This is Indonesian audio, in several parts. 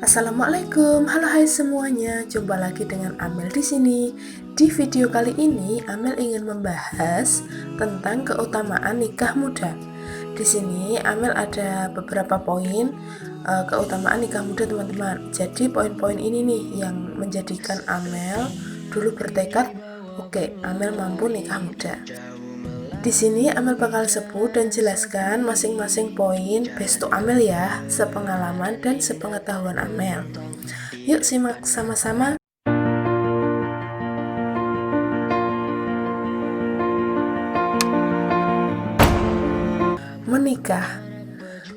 Assalamualaikum, halo hai semuanya. Jumpa lagi dengan Amel di sini. Di video kali ini, Amel ingin membahas tentang keutamaan nikah muda. Di sini Amel ada beberapa poin keutamaan nikah muda, teman-teman. Jadi poin-poin ini nih yang menjadikan Amel dulu bertekad, oke, Amel mampu nikah muda. Di sini Amel bakal sebut dan jelaskan masing-masing poin based to Amel ya, sepengalaman dan sepengetahuan Amel. Yuk simak sama-sama.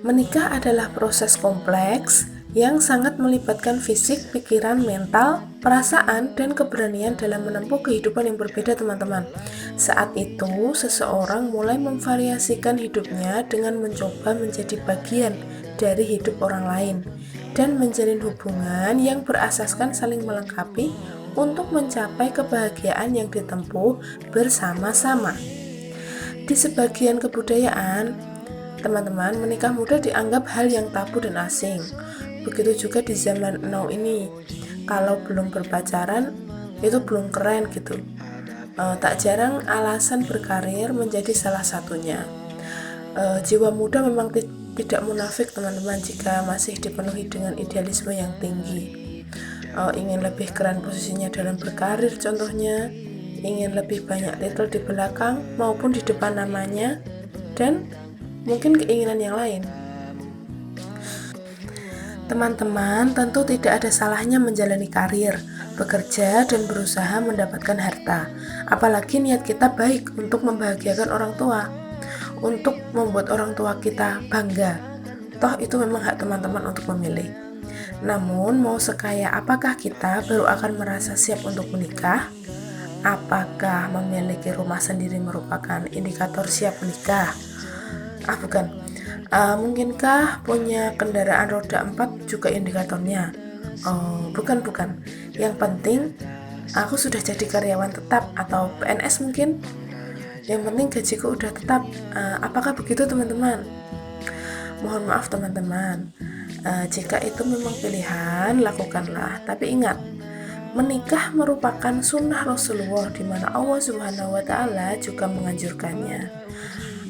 Menikah adalah proses kompleks yang sangat melibatkan fisik, pikiran, mental, perasaan, dan keberanian dalam menempuh kehidupan yang berbeda, teman-teman. Saat itu, seseorang mulai memvariasikan hidupnya dengan mencoba menjadi bagian dari hidup orang lain dan menjalin hubungan yang berasaskan saling melengkapi untuk mencapai kebahagiaan yang ditempuh bersama-sama. Di sebagian kebudayaan, teman-teman, menikah muda dianggap hal yang tabu dan asing. Begitu juga di zaman now ini, kalau belum berpacaran itu belum keren gitu. Tak jarang alasan berkarir menjadi salah satunya. Jiwa muda memang tidak munafik, teman-teman, jika masih dipenuhi dengan idealisme yang tinggi. Ingin lebih keren posisinya dalam berkarir, contohnya ingin lebih banyak titel di belakang maupun di depan namanya, dan mungkin keinginan yang lain. Teman-teman, tentu tidak ada salahnya menjalani karir, bekerja, dan berusaha mendapatkan harta. Apalagi niat kita baik untuk membahagiakan orang tua, untuk membuat orang tua kita bangga. Toh itu memang hak teman-teman untuk memilih. Namun, mau sekaya apakah kita baru akan merasa siap untuk menikah? Apakah memiliki rumah sendiri merupakan indikator siap menikah? Bukan. Mungkinkah punya kendaraan roda 4 juga indikatornya? Bukan. Yang penting aku sudah jadi karyawan tetap atau PNS mungkin. Yang penting gajiku udah tetap. Apakah begitu, teman-teman? Mohon maaf, teman-teman. Jika itu memang pilihan, lakukanlah. Tapi ingat, menikah merupakan sunnah Rasulullah, di mana Allah Subhanahu wa Ta'ala juga menganjurkannya.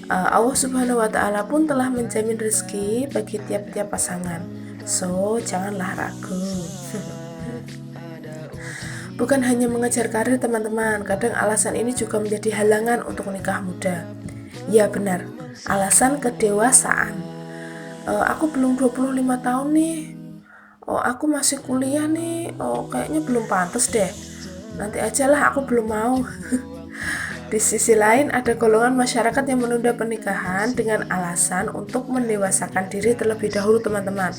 Allah Subhanahu wa Ta'ala pun telah menjamin rezeki bagi tiap-tiap pasangan. So, janganlah ragu. Bukan hanya mengejar karir, teman-teman. Kadang alasan ini juga menjadi halangan untuk menikah muda. Ya benar, alasan kedewasaan. Aku belum 25 tahun nih. Aku masih kuliah nih. Kayaknya belum pantas deh. Nanti ajalah, aku belum mau. Di sisi lain, ada golongan masyarakat yang menunda pernikahan dengan alasan untuk mendewasakan diri terlebih dahulu, teman-teman.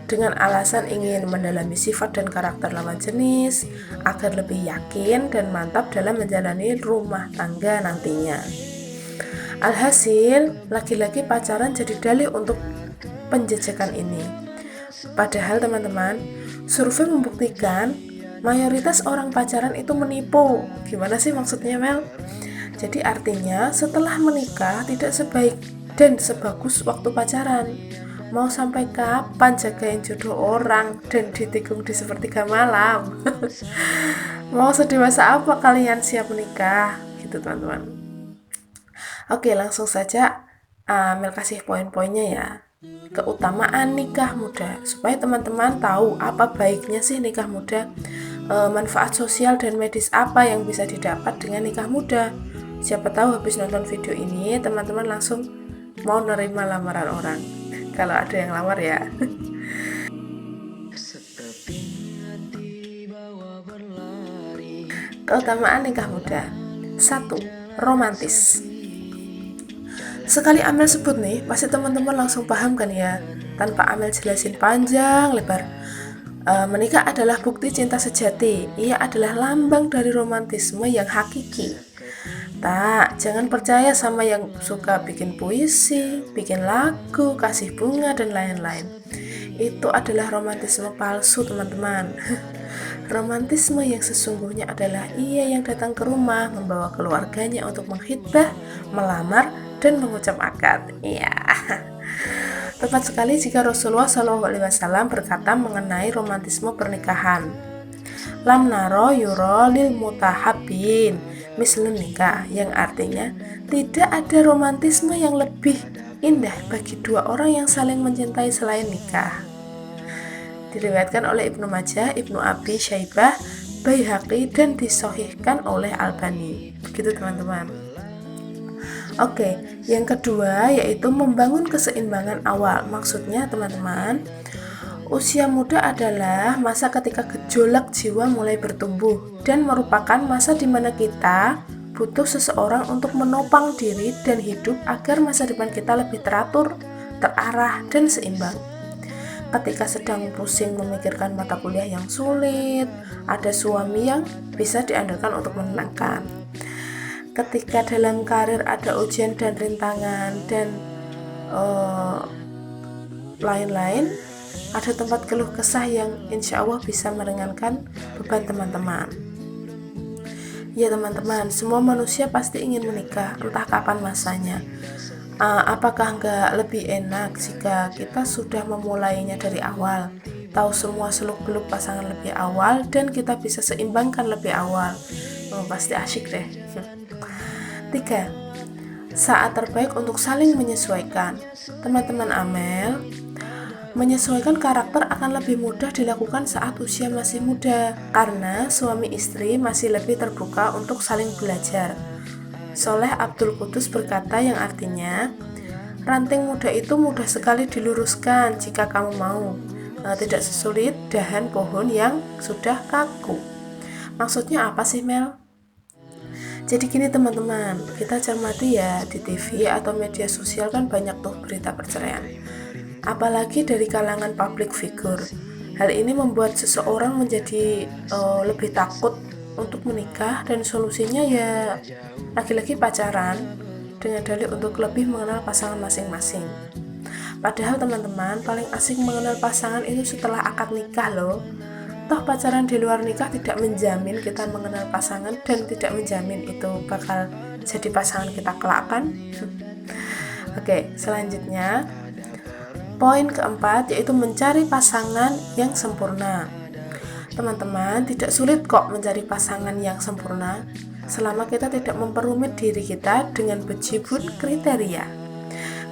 Dengan alasan ingin mendalami sifat dan karakter lawan jenis agar lebih yakin dan mantap dalam menjalani rumah tangga nantinya. Alhasil, laki-laki pacaran jadi dalih untuk penjajakan ini. Padahal, teman-teman, survei membuktikan mayoritas orang pacaran itu menipu. Gimana sih maksudnya, Mel? Jadi artinya setelah menikah tidak sebaik dan sebagus waktu pacaran. Mau sampai kapan jagain jodoh orang dan ditikung di sepertiga malam? Mau sedewasa apa kalian siap menikah? Gitu, teman-teman. Oke, langsung saja Mel kasih poin-poinnya ya. Keutamaan nikah muda, supaya teman-teman tahu apa baiknya sih nikah muda, manfaat sosial dan medis apa yang bisa didapat dengan nikah muda. Siapa tahu habis nonton video ini teman-teman langsung mau nerima lamaran orang, kalau ada yang lamar ya. Keutamaan nikah muda. 1. Romantis. Sekali Amel sebut nih, pasti teman-teman langsung paham kan ya, tanpa Amel jelasin panjang lebar. Menikah adalah bukti cinta sejati. Ia adalah lambang dari romantisme yang hakiki. Jangan percaya sama yang suka bikin puisi, bikin lagu, kasih bunga, dan lain-lain. Itu adalah romantisme palsu, teman-teman. Romantisme yang sesungguhnya adalah ia yang datang ke rumah, membawa keluarganya untuk menghitbah, melamar, dan mengucap akad. Iya. Tepat sekali jika Rasulullah SAW berkata mengenai romantisme pernikahan. Lam naro yuro lil mutahabbin mislun nikah, yang artinya tidak ada romantisme yang lebih indah bagi dua orang yang saling mencintai selain nikah. Diriwayatkan oleh Ibnu Majah, Ibnu Abi Syaibah, Baihaqi, dan disahihkan oleh Albani. Begitu teman-teman. Oke, yang kedua yaitu membangun keseimbangan awal. Maksudnya teman-teman, usia muda adalah masa ketika gejolak jiwa mulai bertumbuh dan merupakan masa di mana kita butuh seseorang untuk menopang diri dan hidup agar masa depan kita lebih teratur, terarah, dan seimbang. Ketika sedang pusing memikirkan mata kuliah yang sulit, ada suami yang bisa diandalkan untuk menenangkan. Ketika dalam karir ada ujian dan rintangan dan lain-lain, ada tempat keluh kesah yang insya Allah bisa meringankan beban teman-teman. Ya teman-teman, semua manusia pasti ingin menikah, entah kapan masanya. Apakah nggak lebih enak jika kita sudah memulainya dari awal, tahu semua seluk-beluk pasangan lebih awal, dan kita bisa seimbangkan lebih awal? Pasti asyik deh. 3. Saat terbaik untuk saling menyesuaikan. Teman-teman Amel, menyesuaikan karakter akan lebih mudah dilakukan saat usia masih muda, karena suami istri masih lebih terbuka untuk saling belajar. Soleh Abdul Qudus berkata, yang artinya, ranting muda itu mudah sekali diluruskan jika kamu mau, tidak sesulit dahan pohon yang sudah kaku. Maksudnya apa sih Mel? Jadi gini teman-teman, kita cermati ya, di TV atau media sosial kan banyak tuh berita perceraian, apalagi dari kalangan public figure. Hal ini membuat seseorang menjadi lebih takut untuk menikah, dan solusinya ya lagi-lagi pacaran dengan dalih untuk lebih mengenal pasangan masing-masing. Padahal teman-teman, paling asik mengenal pasangan itu setelah akad nikah loh. Toh pacaran di luar nikah tidak menjamin kita mengenal pasangan, dan tidak menjamin itu bakal jadi pasangan kita kelak kan. Oke, selanjutnya poin keempat yaitu mencari pasangan yang sempurna. Teman-teman, tidak sulit kok mencari pasangan yang sempurna selama kita tidak memperumit diri kita dengan bejibun kriteria.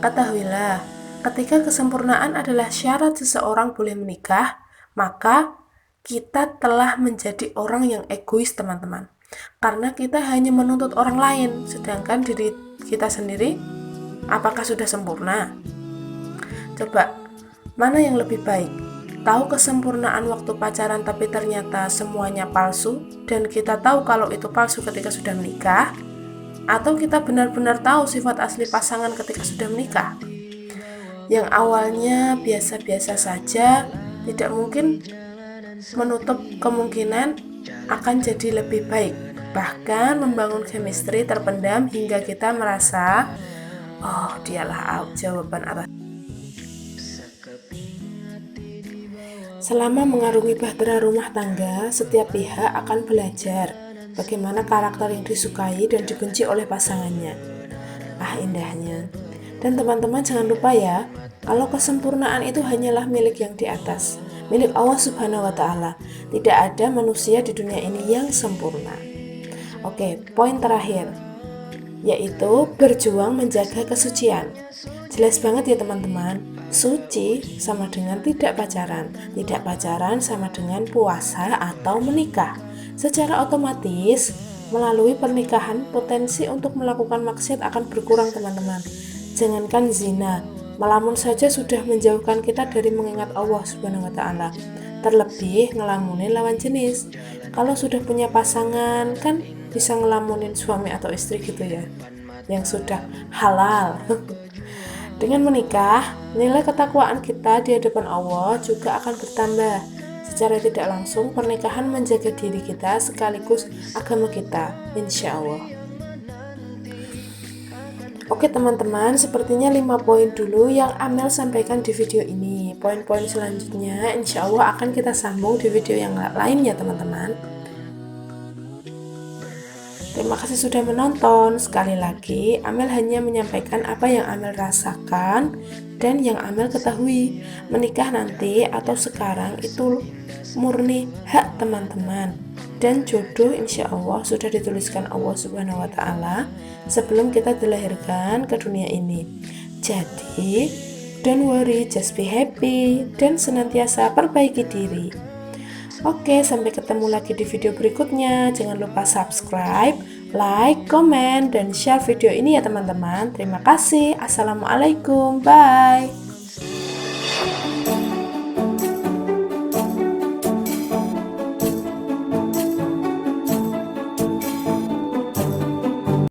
Ketahuilah, ketika kesempurnaan adalah syarat seseorang boleh menikah, maka kita telah menjadi orang yang egois teman-teman. Karena kita hanya menuntut orang lain, sedangkan diri kita sendiri apakah sudah sempurna? Coba, mana yang lebih baik? Tahu kesempurnaan waktu pacaran tapi ternyata semuanya palsu, dan kita tahu kalau itu palsu ketika sudah menikah? Atau kita benar-benar tahu sifat asli pasangan ketika sudah menikah? Yang awalnya biasa-biasa saja, tidak mungkin menutup kemungkinan akan jadi lebih baik. Bahkan membangun chemistry terpendam hingga kita merasa, oh dialah jawaban atas. Selama mengarungi bahtera rumah tangga, setiap pihak akan belajar bagaimana karakter yang disukai dan dibenci oleh pasangannya. Indahnya. Dan teman-teman jangan lupa ya, kalau kesempurnaan itu hanyalah milik yang di atas, milik Allah Subhanahu wa Ta'ala. Tidak ada manusia di dunia ini yang sempurna. Oke, poin terakhir yaitu berjuang menjaga kesucian. Jelas banget ya teman-teman, suci sama dengan tidak pacaran, tidak pacaran sama dengan puasa atau menikah. Secara otomatis melalui pernikahan potensi untuk melakukan maksiat akan berkurang teman-teman. Jangankan zina, melamun saja sudah menjauhkan kita dari mengingat Allah Subhanahu wa Ta'ala. Terlebih ngelamunin lawan jenis. Kalau sudah punya pasangan kan bisa ngelamunin suami atau istri gitu ya, yang sudah halal. Dengan menikah, nilai ketakwaan kita di hadapan Allah juga akan bertambah. Secara tidak langsung, pernikahan menjaga diri kita sekaligus agama kita, insya Allah. Oke teman-teman, sepertinya 5 poin dulu yang Amel sampaikan di video ini. Poin-poin selanjutnya insya Allah akan kita sambung di video yang lainnya teman-teman. Terima kasih sudah menonton. Sekali lagi, Amel hanya menyampaikan apa yang Amel rasakan dan yang Amel ketahui. Menikah nanti atau sekarang itu murni hak teman-teman. Dan jodoh insya Allah sudah dituliskan Allah Subhanahu wa Ta'ala sebelum kita dilahirkan ke dunia ini. Jadi, don't worry, just be happy dan senantiasa perbaiki diri. Oke, sampai ketemu lagi di video berikutnya. Jangan lupa subscribe, like, komen, dan share video ini ya teman-teman. Terima kasih. Assalamualaikum. Bye.